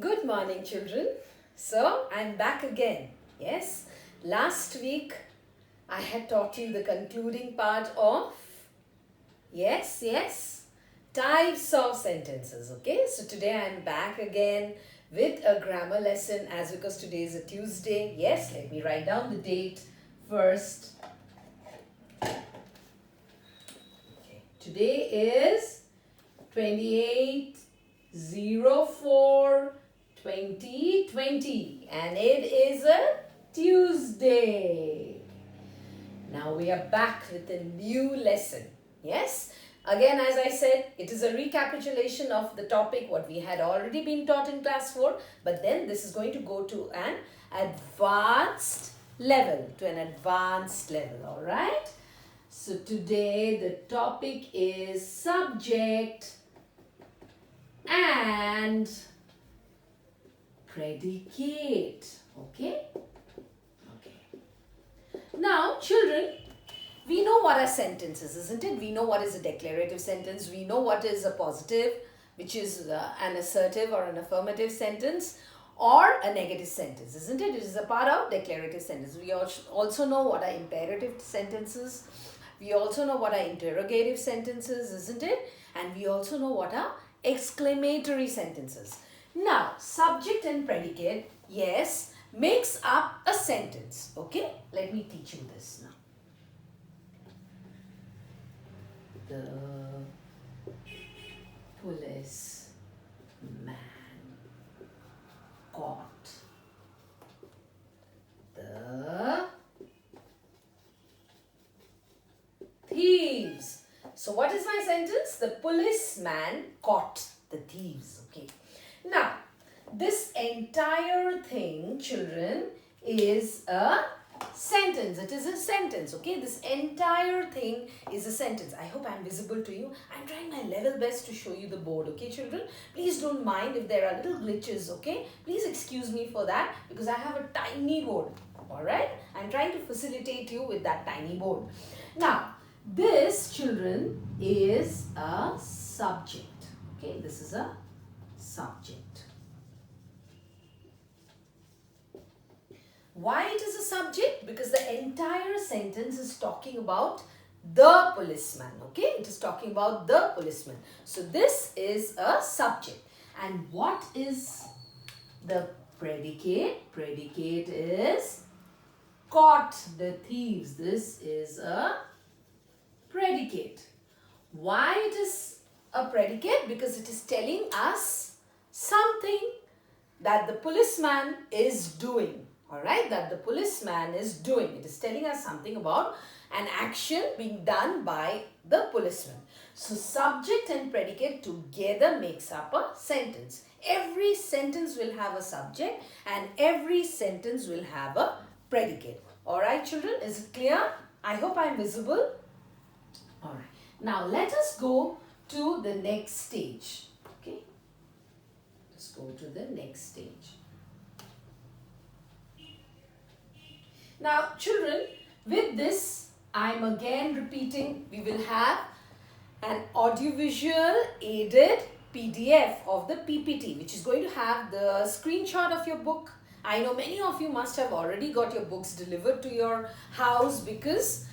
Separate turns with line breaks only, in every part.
Good morning, children. So, I'm back again. Yes, last week I had taught you the concluding part of types of sentences. Okay, so today I'm back again with a grammar lesson because today is a Tuesday. Yes, let me write down the date first. Okay, today is 28/04/2020 and it is a Tuesday. Now we are back with a new lesson. Yes, again, as I said, it is a recapitulation of the topic what we had already been taught in class 4, but then this is going to go to an advanced level, all right? So today the topic is subject and predicate. Okay. Now, children, we know what are sentences, isn't it? We know what is a declarative sentence. We know what is a positive, which is an assertive or an affirmative sentence, or a negative sentence, isn't it? It is a part of declarative sentence. We also know what are imperative sentences. We also know what are interrogative sentences, isn't it? And we also know what are exclamatory sentences. Now, subject and predicate, yes, makes up a sentence. Okay, let me teach you this now. The policeman caught the thieves. So what is my sentence? The policeman caught the thieves. Okay. Now, this entire thing, children, is a sentence. It is a sentence. Okay. This entire thing is a sentence. I hope I'm visible to you. I'm trying my level best to show you the board. Okay, children. Please don't mind if there are little glitches. Okay. Please excuse me for that because I have a tiny board. Alright. I'm trying to facilitate you with that tiny board. Now, this, children, is a subject. Okay, this is a subject. Why it is a subject? Because the entire sentence is talking about the policeman. Okay, it is talking about the policeman. So this is a subject. And what is the predicate? Predicate is caught the thieves. This is a predicate. Why it is a predicate? Because it is telling us something that the policeman is doing. Alright, that the policeman is doing. It is telling us something about an action being done by the policeman. So subject and predicate together makes up a sentence. Every sentence will have a subject and every sentence will have a predicate. Alright, children, is it clear? I hope I am visible. Alright, now let us go to the next stage. Okay, let's go to the next stage. Now, children, with this, I'm again repeating, we will have an audiovisual aided PDF of the PPT, which is going to have the screenshot of your book. I know many of you must have already got your books delivered to your house because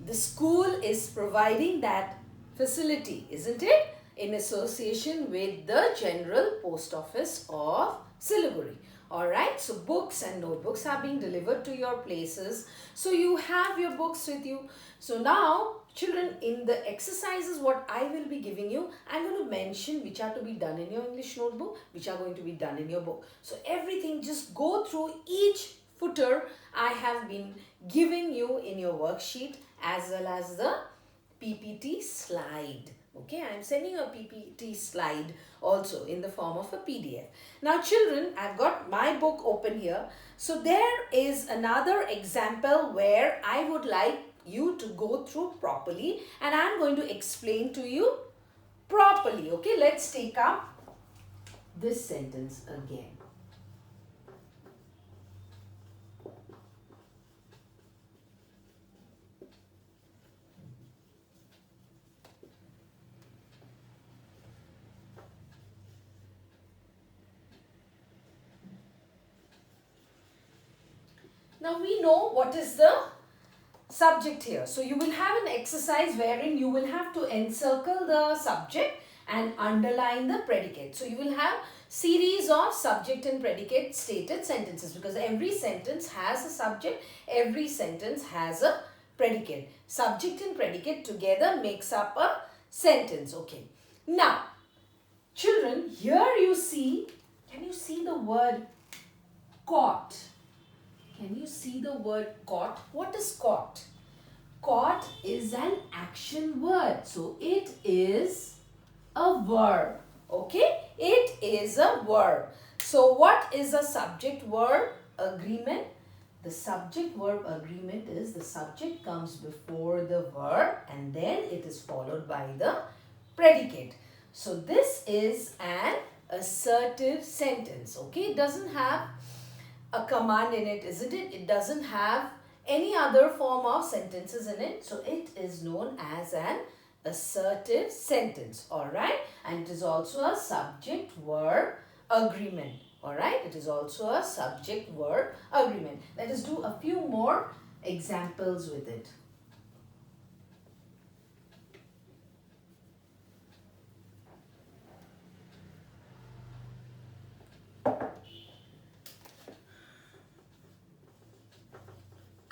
the school is providing that facility, isn't it? In association with the General Post Office of Siliguri. Alright, so books and notebooks are being delivered to your places. So you have your books with you. So now, children, in the exercises what I will be giving you, I'm going to mention which are to be done in your English notebook, which are going to be done in your book. So everything, just go through each footer I have been giving you in your worksheet as well as the PPT slide. Okay, I am sending you a PPT slide also in the form of a PDF. Now, children, I've got my book open here. So there is another example where I would like you to go through properly and I'm going to explain to you properly. Okay, let's take up this sentence again. Now we know what is the subject here. So you will have an exercise wherein you will have to encircle the subject and underline the predicate. So you will have series of subject and predicate stated sentences, because every sentence has a subject, every sentence has a predicate. Subject and predicate together makes up a sentence. Okay. Now, children, here you see, can you see the word caught? Can you see the word caught? What is caught? Caught is an action word. So it is a verb. Okay? It is a verb. So what is a subject verb agreement? The subject verb agreement is the subject comes before the verb and then it is followed by the predicate. So this is an assertive sentence. Okay? It doesn't have a command in it, isn't it? It doesn't have any other form of sentences in it. So it is known as an assertive sentence. Alright? And it is also a subject verb agreement. Alright? It is also a subject verb agreement. Let us do a few more examples with it.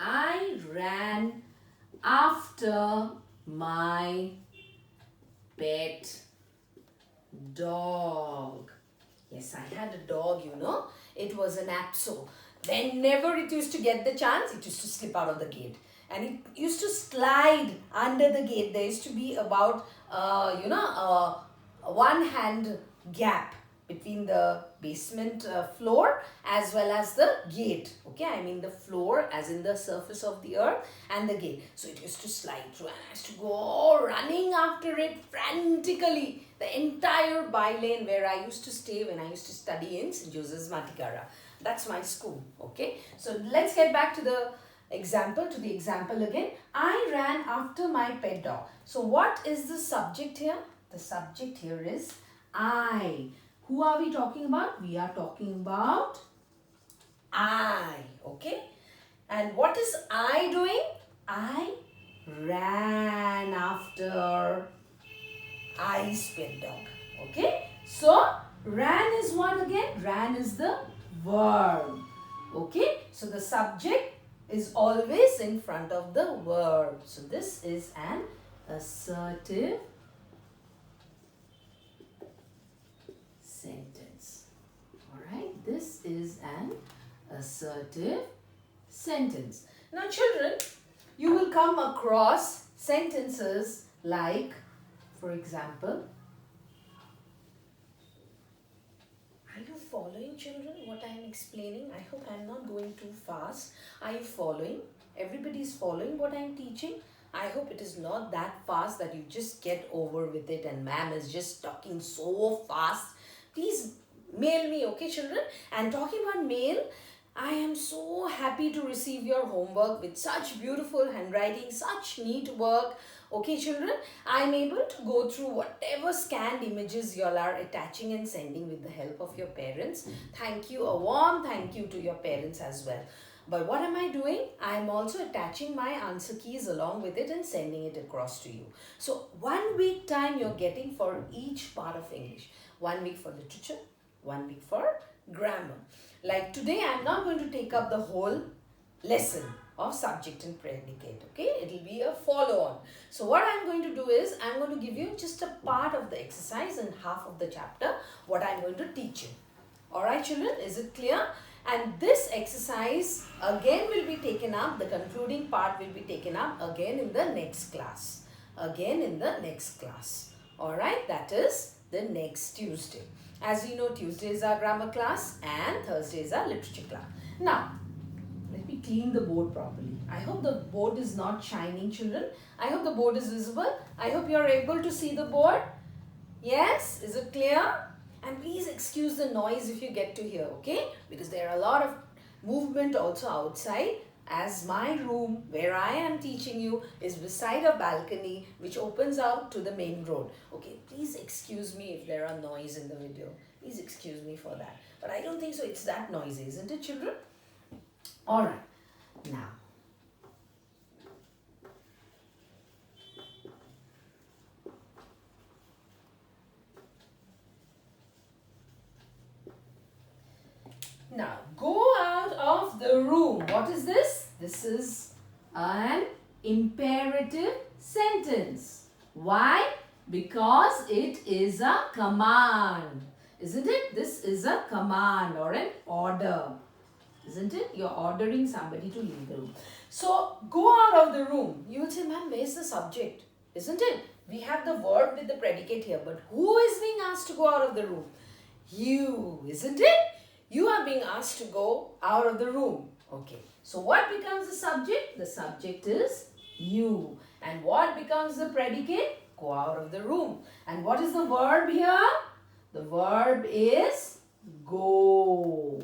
I ran after my pet dog. Yes, I had a dog, you know. It was an Apso. Whenever it used to get the chance, it used to slip out of the gate. And it used to slide under the gate. There used to be about, a one hand gap between the basement floor as well as the gate. Okay, I mean the floor as in the surface of the earth and the gate. So it used to slide through and I used to go running after it frantically. The entire bylane where I used to stay when I used to study in St. Joseph's Matikara. That's my school. Okay, so let's get back to the example again. I ran after my pet dog. So what is the subject here? The subject here is I. Who are we talking about? We are talking about I. Okay? And what is I doing? I ran after I's pet dog. Okay? So, ran is what again? Ran is the verb. Okay? So, the subject is always in front of the verb. So, this is an assertive sentence. Alright, this is an assertive sentence. Now children, you will come across sentences like, for example, are you following children what I am explaining? I hope I am not going too fast. Are you following? Everybody is following what I am teaching? I hope it is not that fast that you just get over with it and ma'am is just talking so fast. Please mail me, okay children? And talking about mail, I am so happy to receive your homework with such beautiful handwriting, such neat work. Okay children, I am able to go through whatever scanned images you all are attaching and sending with the help of your parents. Thank you, a warm thank you to your parents as well. But what am I doing? I am also attaching my answer keys along with it and sending it across to you. So 1 week time you're getting for each part of English. 1 week for literature, 1 week for grammar. Like today I'm not going to take up the whole lesson of subject and predicate. Okay, it will be a follow-on. So what I'm going to do is I'm going to give you just a part of the exercise and half of the chapter what I'm going to teach you. Alright children, is it clear? And this exercise again will be taken up, the concluding part will be taken up again in the next class. Alright, that is the next Tuesday. As we know, Tuesday is our grammar class and Thursday is our literature class. Now, let me clean the board properly. I hope the board is not shining, children. I hope the board is visible. I hope you are able to see the board. Yes, is it clear? And please excuse the noise if you get to hear, okay? Because there are a lot of movement also outside, as my room where I am teaching you is beside a balcony which opens out to the main road. Okay, please excuse me if there are noise in the video. Please excuse me for that. But I don't think so. It's that noisy, isn't it, children? Alright. now. Now, go out of the room. What is this? This is an imperative sentence. Why? Because it is a command. Isn't it? This is a command or an order. Isn't it? You're ordering somebody to leave the room. So, go out of the room. You will say, ma'am, where's the subject? Isn't it? We have the verb with the predicate here. But who is being asked to go out of the room? You. Isn't it? You are being asked to go out of the room. Okay. So, what becomes the subject? The subject is you. And what becomes the predicate? Go out of the room. And what is the verb here? The verb is go.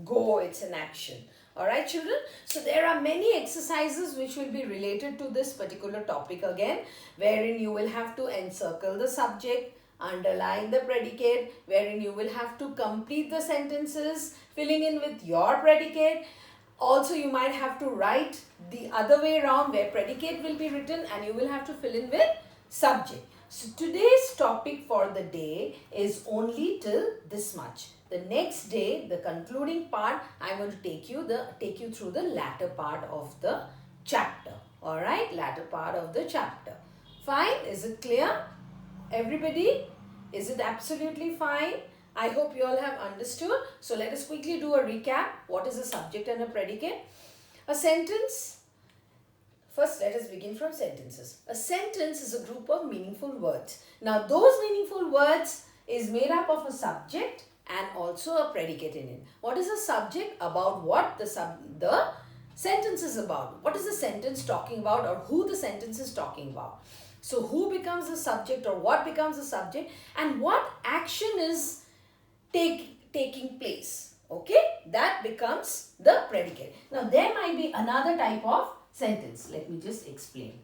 Go, it's an action. Alright children, so there are many exercises which will be related to this particular topic again, wherein you will have to encircle the subject, underline the predicate, wherein you will have to complete the sentences, filling in with your predicate. Also you might have to write the other way around where predicate will be written and you will have to fill in with subject. So today's topic for the day is only till this much. The next day, the concluding part, I'm going to take you through the latter part of the chapter. Alright, latter part of the chapter. Fine? Is it clear? Everybody? Is it absolutely fine? I hope you all have understood. So let us quickly do a recap. What is a subject and a predicate? A sentence. First, let us begin from sentences. A sentence is a group of meaningful words. Now, those meaningful words is made up of a subject and also a predicate in it. What is a subject? About what the sentence is about. What is the sentence talking about or who the sentence is talking about. So, who becomes the subject or what becomes the subject and what action is taking place. Okay, that becomes the predicate. Now, there might be another type of sentence. Let me just explain.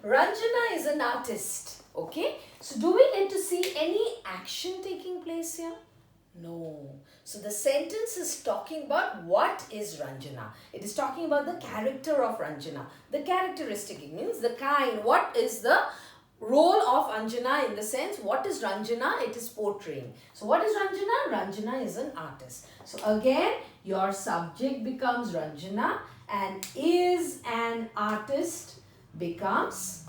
Ranjana is an artist. Okay. So, do we get to see any action taking place here? No. So, the sentence is talking about what is Ranjana. It is talking about the character of Ranjana. The characteristic, it means the kind. What is the role of Anjana in the sense, what is Ranjana? It is portraying. So, what is Ranjana? Ranjana is an artist. So, again, your subject becomes Ranjana and is an artist becomes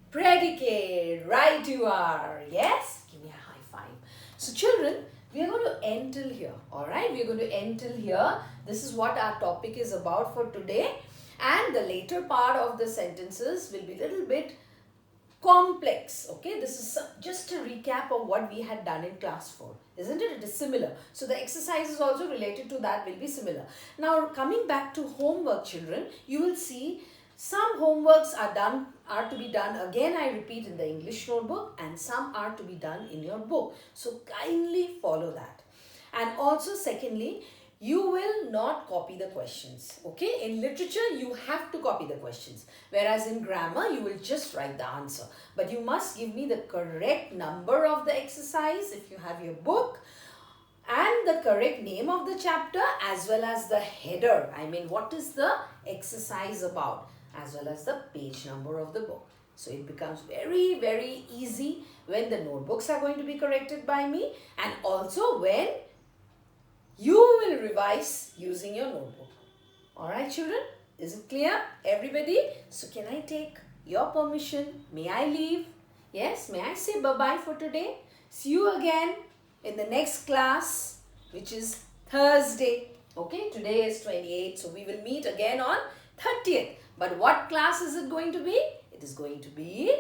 predicate. Right you are. Yes? Give me a high five. So children, we are going to end till here. Alright? We are going to end till here. This is what our topic is about for today. And the later part of the sentences will be a little bit complex. Okay? This is just a recap of what we had done in class 4. Isn't it? It is similar. So the exercises also related to that will be similar. Now coming back to homework children, you will see some homeworks are to be done, again I repeat, in the English notebook and some are to be done in your book. So kindly follow that. And also secondly, you will not copy the questions. Okay, in literature you have to copy the questions, whereas in grammar you will just write the answer. But you must give me the correct number of the exercise if you have your book, and the correct name of the chapter as well as the header. I mean, what is the exercise about, as well as the page number of the book. So it becomes very, very easy when the notebooks are going to be corrected by me and also when you will revise using your notebook. Alright children, is it clear everybody? So can I take your permission? May I leave? Yes, may I say bye-bye for today? See you again in the next class, which is Thursday. Okay, today is 28th, so we will meet again on 30th. But what class is it going to be? It is going to be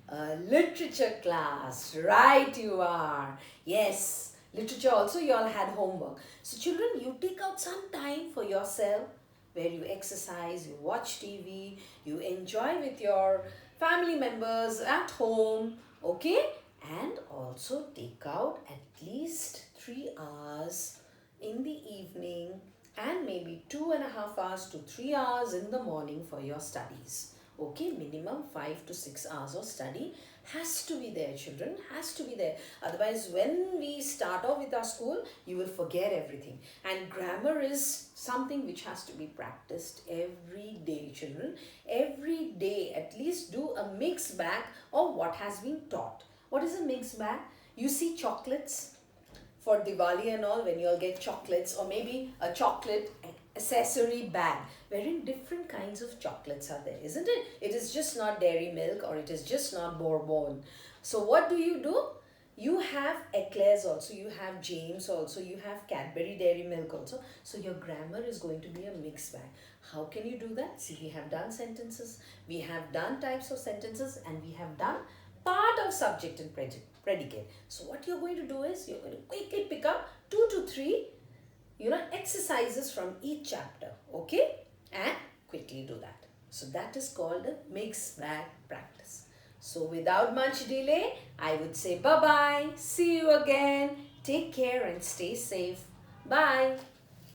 a literature class. Right you are. Yes, literature also you all had homework. So children, you take out some time for yourself where you exercise, you watch TV, you enjoy with your family members at home. Okay? And also take out at least 3 hours in the evening and maybe 2.5 hours to 3 hours in the morning for your studies. Okay, minimum 5 to 6 hours of study has to be there, children, has to be there. Otherwise, when we start off with our school, you will forget everything. And grammar is something which has to be practiced every day, children. Every day, at least do a mixed bag of what has been taught. What is a mixed bag? You see chocolates for Diwali and all, when you all get chocolates, or maybe a chocolate accessory bag wherein different kinds of chocolates are there, isn't it? It is just not dairy milk, or it is just not bourbon. So what do? You have eclairs also, you have James also, you have Cadbury dairy milk also. So your grammar is going to be a mixed bag. How can you do that? See, we have done sentences, we have done types of sentences, and we have done part of subject and predicate. So what you're going to do is you're going to quickly pick up 2 to 3 exercises from each chapter, okay, and quickly do that. So that is called a mixed bag practice. So without much delay, I would say bye bye, see you again, take care and stay safe. Bye.